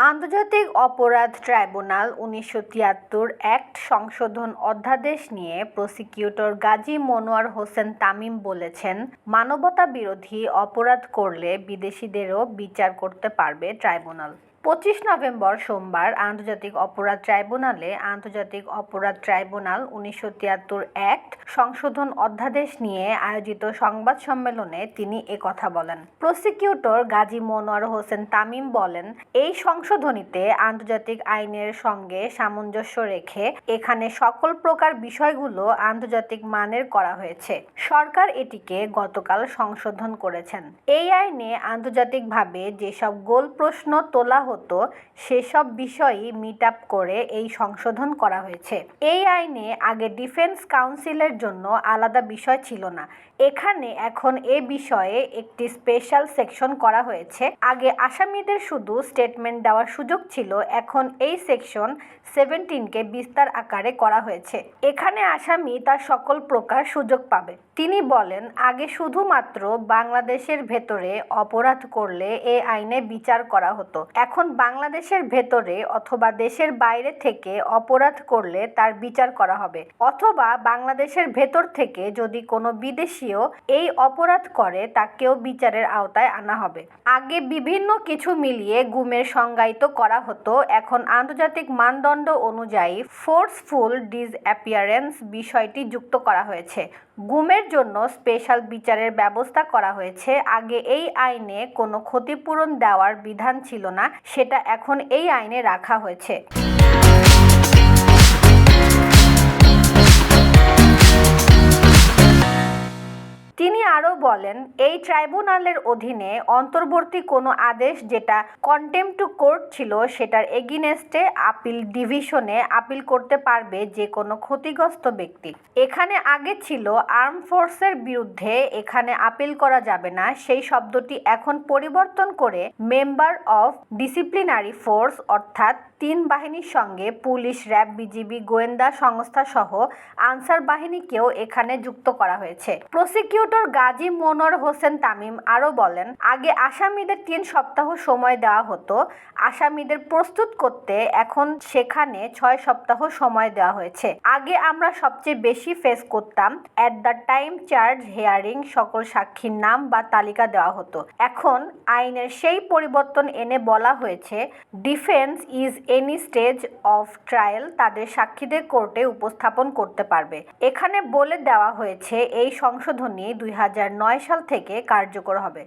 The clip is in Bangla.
আন্তর্জাতিক অপরাধ ট্রাইব্যুনাল ১৯৭৩ অ্যাক্ট সংশোধন অধ্যাদেশ নিয়ে প্রসিকিউটর গাজী মনোয়ার হোসেন তামিম বলেছেন, মানবতাবিরোধী অপরাধ করলে বিদেশিদেরও বিচার করতে পারবে ট্রাইব্যুনাল। ২৫ নভেম্বর সোমবার আন্তর্জাতিক অপরাধ ট্রাইব্যুনালে আন্তর্জাতিক অপরাধ ট্রাইব্যুনাল ১৯৭৩ অ্যাক্ট সংশোধন অধ্যাদেশ নিয়ে আয়োজিত সংবাদ সম্মেলনে তিনি একথা বলেন। প্রসিকিউটর গাজী মনোয়ার হোসেন তামিম বলেন, এই সংশোধনীতে আন্তর্জাতিক আইনের সঙ্গে সামঞ্জস্য রেখে এখানে সকল প্রকার বিষয়গুলো আন্তর্জাতিক মানের করা হয়েছে। সরকার এটিকে গতকাল সংশোধন করেছেন। এই আইনে আন্তর্জাতিকভাবে যেসব গোল প্রশ্ন তোলা হতো সেসব বিষয়ই মিট আপ করে এই সংশোধন করা হয়েছে। এই আইনে আগে ডিফেন্স কাউন্সিলের জন্য আলাদা বিষয় ছিল না। এখানে এখন এ বিষয়ে একটি স্পেশাল সেকশন করা হয়েছে। আগে আসামিদের শুধু স্টেটমেন্ট দেওয়ার সুযোগ ছিল, এখন এই সেকশন 17কে বিস্তার আকারে করা হয়েছে। এখানে আসামি তার সকল প্রকার সুযোগ পাবে। তিনি বলেন, আগে শুধুমাত্র বাংলাদেশের ভেতরে অপরাধ করলে এ আইনে বিচার করা হতো। এখন বাংলাদেশের ভেতরে অথবা দেশের বাইরে থেকে অপরাধ করলে তার বিচার করা হবে, অথবা বাংলাদেশের ভেতর থেকে যদি কোনো বিদেশীও এই অপরাধ করে তাকেও বিচারের আওতায় আনা হবে। আগে বিভিন্ন কিছু মিলিয়ে গুমের সংজ্ঞায়িত করা হতো, এখন আন্তর্জাতিক মানদণ্ড অনুযায়ী ফোর্সফুল ডিসঅ্যাপিয়ারেন্স বিষয়টি যুক্ত করা হয়েছে। গুমের জন্য স্পেশাল বিচারের ব্যবস্থা করা হয়েছে। আগে এই আইনে কোনো ক্ষতিপূরণ দেওয়ার বিধান ছিল না, সেটা এখন এই আইনে রাখা হয়েছে। তিনি আরও বলেন, এই ট্রাইব্যুনালের অধীনে অন্তর্বর্তী কোনো আদেশ যেটা কন্টেম্পট টু কোর্ট ছিল সেটার এগেইনস্টে আপিল ডিভিশনে আপিল করতে পারবে যে কোনো ক্ষতিগ্রস্ত ব্যক্তি। এখানে আগে ছিল আর্ম ফোর্সের বিরুদ্ধে, এখানে আপিল করা যাবে না। সেই শব্দটি এখন পরিবর্তন করে মেম্বার অফ ডিসিপ্লিনারি ফোর্স অর্থাৎ ৩ বাহিনীর সঙ্গে পুলিশ, র্যাব, বিজিবি, গোয়েন্দা সংস্থা সহ আনসার বাহিনীকেও এখানে যুক্ত করা হয়েছে। প্রসিকিউটর গাজী মনোয়ার হোসেন তামিম আরও বলেন, আগে আসামিদের ৩ সপ্তাহ সময় দেওয়া হতো আসামিদের প্রস্তুত করতে, এখন সেখানে ৬ সপ্তাহ সময় দেওয়া হয়েছে। আগে আমরা সবচেয়ে বেশি ফেস করতাম at the time charge hearing সকল সাক্ষীর নাম বা তালিকা দেওয়া হতো। এখন আইনের সেই পরিবর্তন এনে বলা হয়েছে defence is any stage of trial তাদের সাক্ষীদের কোর্টে উপস্থাপন করতে পারবে। এখানে বলে দেওয়া হয়েছে এই সংশোধনী ২০০৯ সাল থেকে কার্যকর হবে।